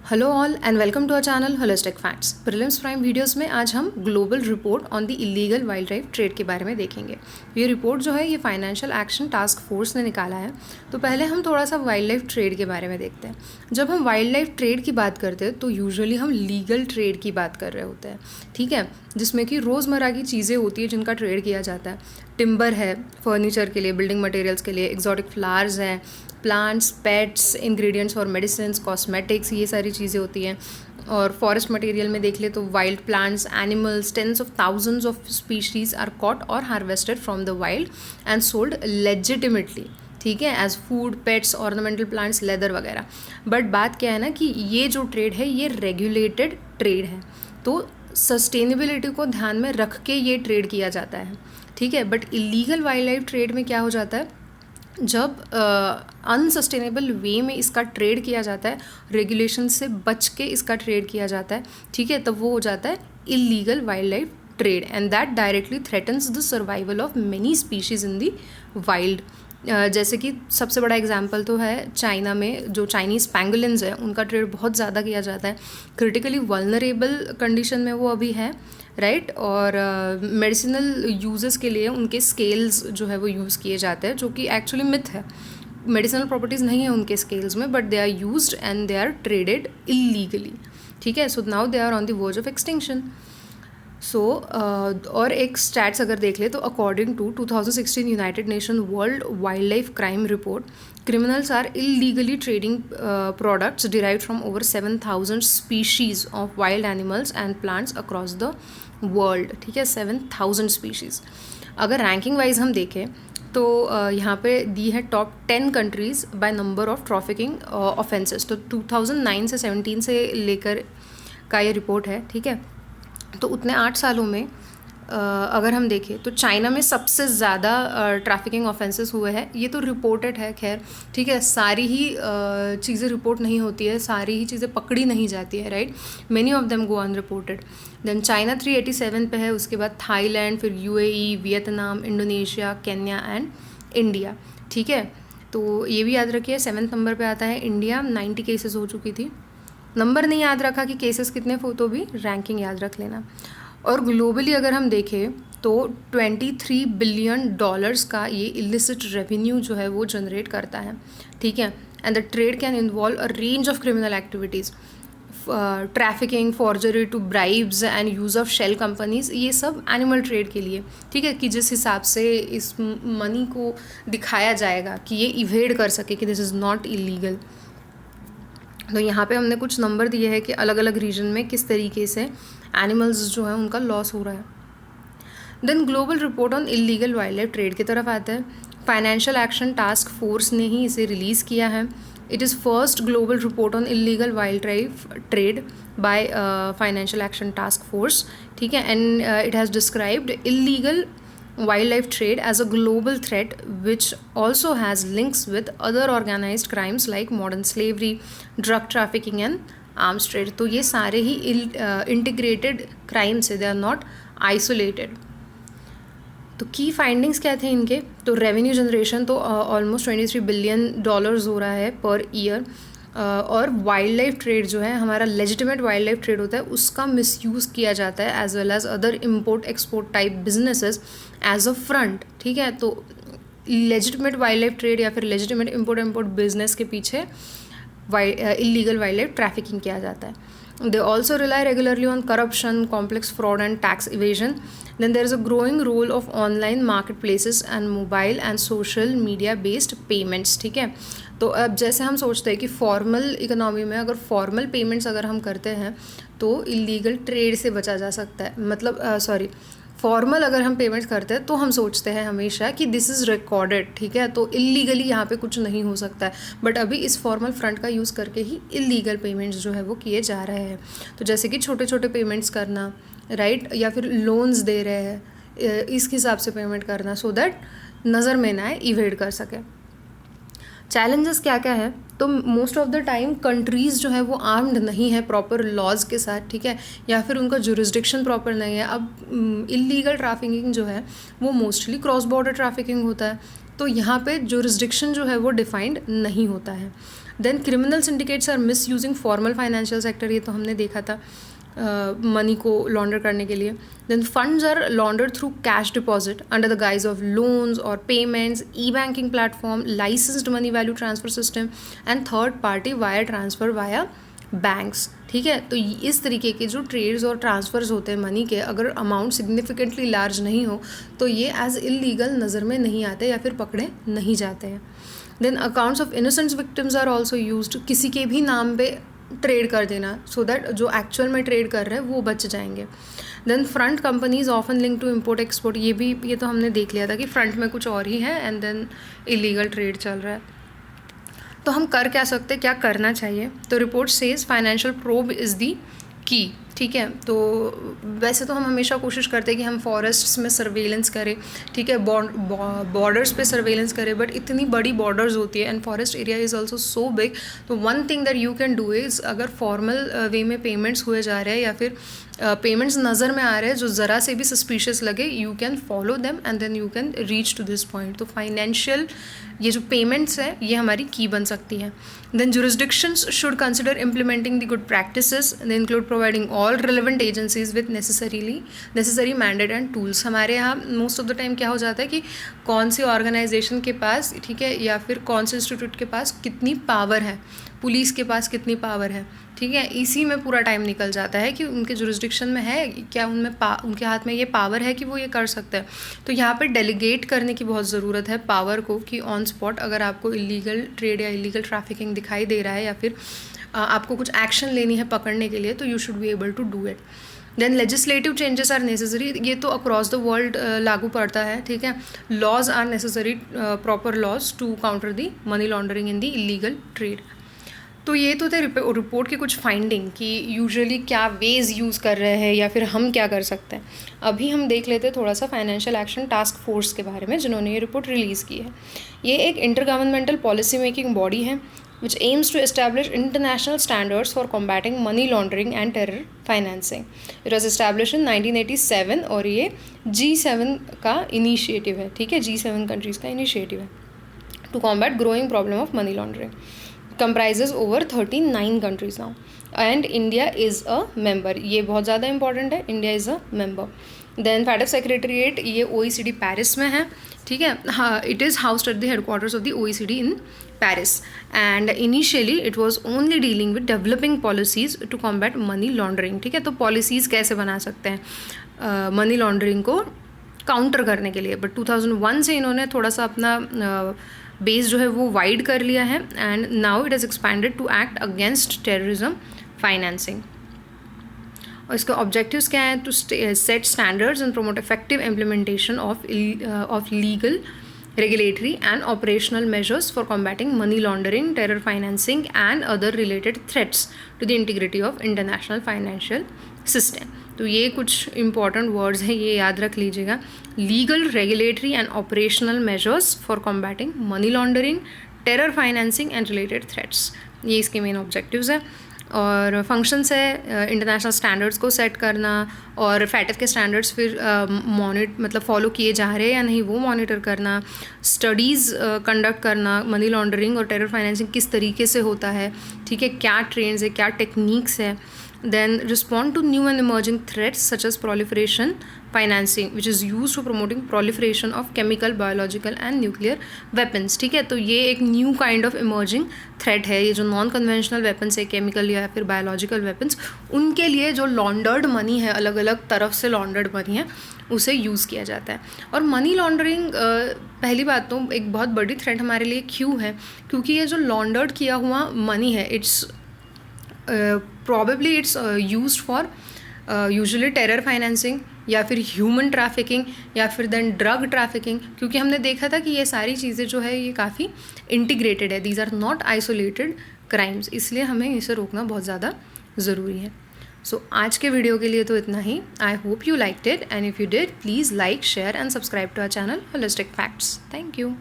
Hello all and welcome to our channel holistic facts. Prelims prime videos में आज हम global report on the illegal wildlife trade के बारे में देखेंगे। ये रिपोर्ट जो है ये फाइनेंशियल एक्शन टास्क फोर्स ने निकाला है। तो पहले हम थोड़ा सा वाइल्ड लाइफ ट्रेड के बारे में देखते हैं। जब हम वाइल्ड लाइफ ट्रेड की बात करते हैं तो यूजुअली हम लीगल ट्रेड की बात कर रहे होते हैं, ठीक है, जिसमें कि रोज़मर्रा की चीज़ें होती है जिनका ट्रेड किया जाता है। टिम्बर है फर्नीचर के लिए, बिल्डिंग मटेरियल्स के लिए, एक्जॉटिक फ्लावर्स हैं, प्लांट्स, पेट्स, इंग्रेडिएंट्स और मेडिसिन्स, कॉस्मेटिक्स, ये सारी चीज़ें होती हैं। और फॉरेस्ट मटेरियल में देख ले तो wild plants, animals, tens of thousands of species are caught और harvested from the wild and sold legitimately, ठीक है, as food, pets, ornamental plants, leather वगैरह। बट बात क्या है ना कि ये जो ट्रेड है ये रेगुलेटेड ट्रेड है, तो सस्टेनेबिलिटी को ध्यान में रख के ये ट्रेड किया जाता है, ठीक है। But illegal wildlife trade में क्या हो जाता है, जब अनसस्टेनेबल वे में इसका ट्रेड किया जाता है, रेगुलेशन से बच के इसका ट्रेड किया जाता है, ठीक है, तब वो हो जाता है illegal wildlife trade and that directly threatens the survival of many species in the wild. जैसे कि सबसे बड़ा एग्जांपल तो है चाइना में जो चाइनीज़ पैंगोलिन्स है उनका ट्रेड बहुत ज़्यादा किया जाता है। क्रिटिकली वल्नरेबल कंडीशन में वो अभी है, राइट। और मेडिसिनल यूजेस के लिए उनके स्केल्स जो है वो यूज़ किए जाते हैं, जो कि एक्चुअली मिथ है। मेडिसिनल प्रॉपर्टीज़ नहीं है उनके स्केल्स में, but they are used and they are traded illegally, ठीक है। So now they are on the verge of extinction. So और एक स्टैट्स अगर देख ले तो according to 2016 United Nation World Wildlife Crime Report, criminals are illegally trading products derived from over 7,000 species of wild animals and plants across the world, ठीक है, 7,000 species। अगर ranking wise हम देखें तो यहाँ पे दी है top 10 countries by number of trafficking offences. तो 2009 से 17 से लेकर का ये रिपोर्ट है, ठीक है। तो उतने 8 सालों में अगर हम देखें तो चाइना में सबसे ज़्यादा ट्रैफिकिंग ऑफेंसेस हुए हैं। ये तो रिपोर्टेड है, खैर, ठीक है, सारी ही चीज़ें रिपोर्ट नहीं होती है, सारी ही चीज़ें पकड़ी नहीं जाती है, right. Many of them go unreported. Then China 387 पे है, उसके बाद थाईलैंड, फिर UAE, Vietnam, Indonesia, Kenya and India, ठीक है। तो ये भी याद रखिए 7th नंबर पर आता है इंडिया, 90 केसेस हो चुकी थी। नंबर नहीं याद रखा कि केसेस कितने तो भी रैंकिंग याद रख लेना। और ग्लोबली अगर हम देखें तो 23 बिलियन डॉलर्स का ये इलिसिट रेवेन्यू जो है वो जनरेट करता है, ठीक है। And the trade can involve a range of criminal activities, trafficking, forgery to bribes and use of shell companies, ये सब एनिमल ट्रेड के लिए, ठीक है, कि जिस हिसाब से इस मनी को दिखाया जाएगा कि ये इवेड कर सके कि दिस इज़ नॉट इलीगल। तो यहाँ पे हमने कुछ नंबर दिए हैं कि अलग अलग रीजन में किस तरीके से एनिमल्स जो है उनका लॉस हो रहा है। Then global report on illegal wildlife trade की तरफ आता है। फाइनेंशियल एक्शन टास्क फोर्स ने ही इसे रिलीज़ किया है। It is first global report on illegal wildlife trade by financial action task force, ठीक है। And it has described illegal wildlife trade as a global threat which also has links with other organized crimes like modern slavery, drug trafficking and arms trade। तो ये सारे ही integrated crimes है, they are not isolated। तो की findings क्या थे इनके, तो रेवेन्यू जनरेशन तो ऑलमोस्ट 23 बिलियन डॉलर्स हो रहा है पर ईयर। और वाइल्ड लाइफ ट्रेड जो है हमारा लेजिटिमेट वाइल्ड लाइफ ट्रेड होता है उसका मिसयूज़ किया जाता है as well as other import export type businesses as a front, ठीक है। तो लेजिटिमेट वाइल्ड लाइफ ट्रेड या फिर लेजिटिमेट इम्पोर्ट बिजनेस के पीछे इलीगल वाइल्ड लाइफ ट्रैफिकिंग किया जाता है। They also rely regularly on corruption, complex fraud and tax evasion. Then there is a growing role of online marketplaces and mobile and social media based payments, ठीक है। तो अब जैसे हम सोचते हैं कि फॉर्मल इकोनॉमी में अगर फॉर्मल पेमेंट्स अगर हम करते हैं तो इलीगल ट्रेड से बचा जा सकता है, मतलब फॉर्मल अगर हम पेमेंट्स करते हैं तो हम सोचते हैं हमेशा कि दिस इज़ रिकॉर्डेड, ठीक है, तो इलीगली यहाँ पे कुछ नहीं हो सकता है। बट अभी इस फॉर्मल फ्रंट का यूज़ करके ही इलीगल पेमेंट्स जो है वो किए जा रहे हैं। तो जैसे कि छोटे छोटे पेमेंट्स करना, राइट, या फिर लोन्स दे रहे हैं इस हिसाब से पेमेंट करना सो दैट नज़र में ना आए, इवेड कर सके। चैलेंजेस क्या क्या है, तो most of the time countries जो है वो आर्म्ड नहीं है प्रॉपर लॉज के साथ, ठीक है, या फिर उनका जुरिस्डिक्शन प्रॉपर नहीं है। अब इलीगल ट्रैफिकिंग जो है वो मोस्टली क्रॉस बॉर्डर ट्रैफिकिंग होता है, तो यहाँ पे जुरिस्डिक्शन जो है वो डिफाइंड नहीं होता है। Then criminal syndicates are misusing formal financial sector, ये तो हमने देखा था मनी को लॉन्डर करने के लिए. Then funds are laundered through cash deposit under the guise of loans और payments, e banking platform, licensed money value transfer system and third party wire transfer via banks. ठीक है, तो इस तरीके के जो ट्रेड्स और ट्रांसफ़र्स होते हैं मनी के, अगर अमाउंट सिग्निफिकेंटली लार्ज नहीं हो तो ये एज इलीगल नज़र में नहीं आते या फिर पकड़े नहीं जाते हैं. Then accounts of innocent victims are also used, किसी के भी नाम पे ट्रेड कर देना सो दैट जो एक्चुअल में ट्रेड कर रहे हैं वो बच जाएंगे. Then front companies often link to import export, ये तो हमने देख लिया था कि फ्रंट में कुछ और ही है एंड देन इलीगल ट्रेड चल रहा है. तो हम कर क्या सकते, क्या करना चाहिए? तो report says financial probe is the की. ठीक है, तो वैसे तो हम हमेशा कोशिश करते हैं कि हम फॉरेस्ट्स में सर्वेलेंस करें, ठीक है, बॉर्डर्स पे सर्वेलेंस करें, बट इतनी बड़ी बॉर्डर्स होती है and forest area is also so big. तो one thing that you can do is, अगर फॉर्मल वे में पेमेंट्स हुए जा रहे हैं या फिर पेमेंट्स नज़र में आ रहे हैं जो ज़रा से भी सस्पिशियस लगे, you can follow them and then you can reach to this point. तो फाइनेंशियल ये जो पेमेंट्स है ये हमारी की बन सकती है. Then jurisdictions should consider implementing the good practices. They include providing all relevant agencies with necessary mandate and tools. हमारे यहाँ मोस्ट ऑफ द टाइम क्या हो जाता है कि कौन सी ऑर्गेनाइजेशन के पास, ठीक है, या फिर कौन से इंस्टीट्यूट के पास कितनी पावर है, पुलिस के पास कितनी पावर है, ठीक है, इसी में पूरा टाइम निकल जाता है कि उनके जुरिस्डिक्शन में है क्या, उनके हाथ में ये पावर है कि वो ये कर सकते हैं. तो यहाँ पे डेलीगेट करने की बहुत ज़रूरत है पावर को, कि ऑन स्पॉट अगर आपको इलीगल ट्रेड या इलीगल ट्रैफिकिंग दिखाई दे रहा है या फिर आपको कुछ एक्शन लेनी है पकड़ने के लिए, तो you should be able to do it. Then legislative changes are necessary, ये तो अक्रॉस द वर्ल्ड लागू पड़ता है. ठीक है, laws are necessary, proper laws to counter the money laundering in the illegal trade. तो ये तो थे रिपोर्ट की कुछ फाइंडिंग कि यूजुअली क्या वेज यूज़ कर रहे हैं या फिर हम क्या कर सकते हैं. अभी हम देख लेते हैं थोड़ा सा फाइनेंशियल एक्शन टास्क फोर्स के बारे में जिन्होंने ये रिपोर्ट रिलीज़ की है. ये एक inter governmental policy making body है which aims to establish international standards for combating money laundering and terror financing. It was established in 1987 और ये G7 का इनिशिएटिव है. ठीक है, G7 कंट्रीज़ का इनिशिएटिव है to combat growing problem of money laundering. Comprises over 39 countries now and India is a member. ये बहुत ज़्यादा इंपॉर्टेंट है, India is a member. Then FATF secretariat ये OECD पेरिस में है. ठीक है, हाँ, it is housed at the headquarters of the OECD in Paris and initially it was only dealing with developing policies to combat money laundering. ठीक है, तो policies कैसे बना सकते हैं मनी लॉन्ड्रिंग को काउंटर करने के लिए, बट 2001 से इन्होंने थोड़ा सा अपना बेस जो है वो वाइड कर लिया है and now it is expanded to act against terrorism financing. और इसके ऑब्जेक्टिव्स क्या हैं? To set standards and promote effective implementation of legal, regulatory and operational measures for combating money laundering, terror financing and other related threats to the integrity of international financial system. तो ये कुछ important words हैं, ये याद रख लीजिएगा. Legal, regulatory and operational measures for combating money laundering, terror financing and related threats. ये इसके main objectives हैं. और फंक्शंस है इंटरनेशनल स्टैंडर्ड्स को सेट करना और फैटफ के स्टैंडर्ड्स फिर मतलब फॉलो किए जा रहे हैं या नहीं वो मॉनिटर करना, स्टडीज़ कंडक्ट करना, मनी लॉन्ड्रिंग और टेरर फाइनेंसिंग किस तरीके से होता है, ठीक है, क्या ट्रेंड्स है, क्या टेक्निक्स है. Then respond to new and emerging threats such as proliferation financing which is use for promoting proliferation of chemical, biological and nuclear weapons. ठीक है, तो ये एक new kind of emerging threat है. ये जो नॉन कन्वेंशनल वेपन्स है, chemical या फिर बायोलॉजिकल वेपन्स, उनके लिए जो लॉन्डर्ड मनी है, अलग अलग तरफ से लॉन्डर्ड मनी है, उसे यूज़ किया जाता है. और मनी लॉन्ड्रिंग पहली बात तो एक बहुत बड़ी थ्रेट हमारे लिए क्यों है, क्योंकि ये जो लॉन्डर्ड किया हुआ मनी है, it's probably it's used for usually terror financing या फिर ह्यूमन ट्रैफिकिंग या फिर देन ड्रग ट्रैफिकिंग, क्योंकि हमने देखा था कि ये सारी चीज़ें जो है ये काफ़ी इंटीग्रेटेड है. These are not isolated crimes, इसलिए हमें इसे रोकना बहुत ज़्यादा ज़रूरी है. सो आज के वीडियो के लिए तो इतना ही. I hope you liked it and if you did please like, share and subscribe to our channel holistic facts. Thank you.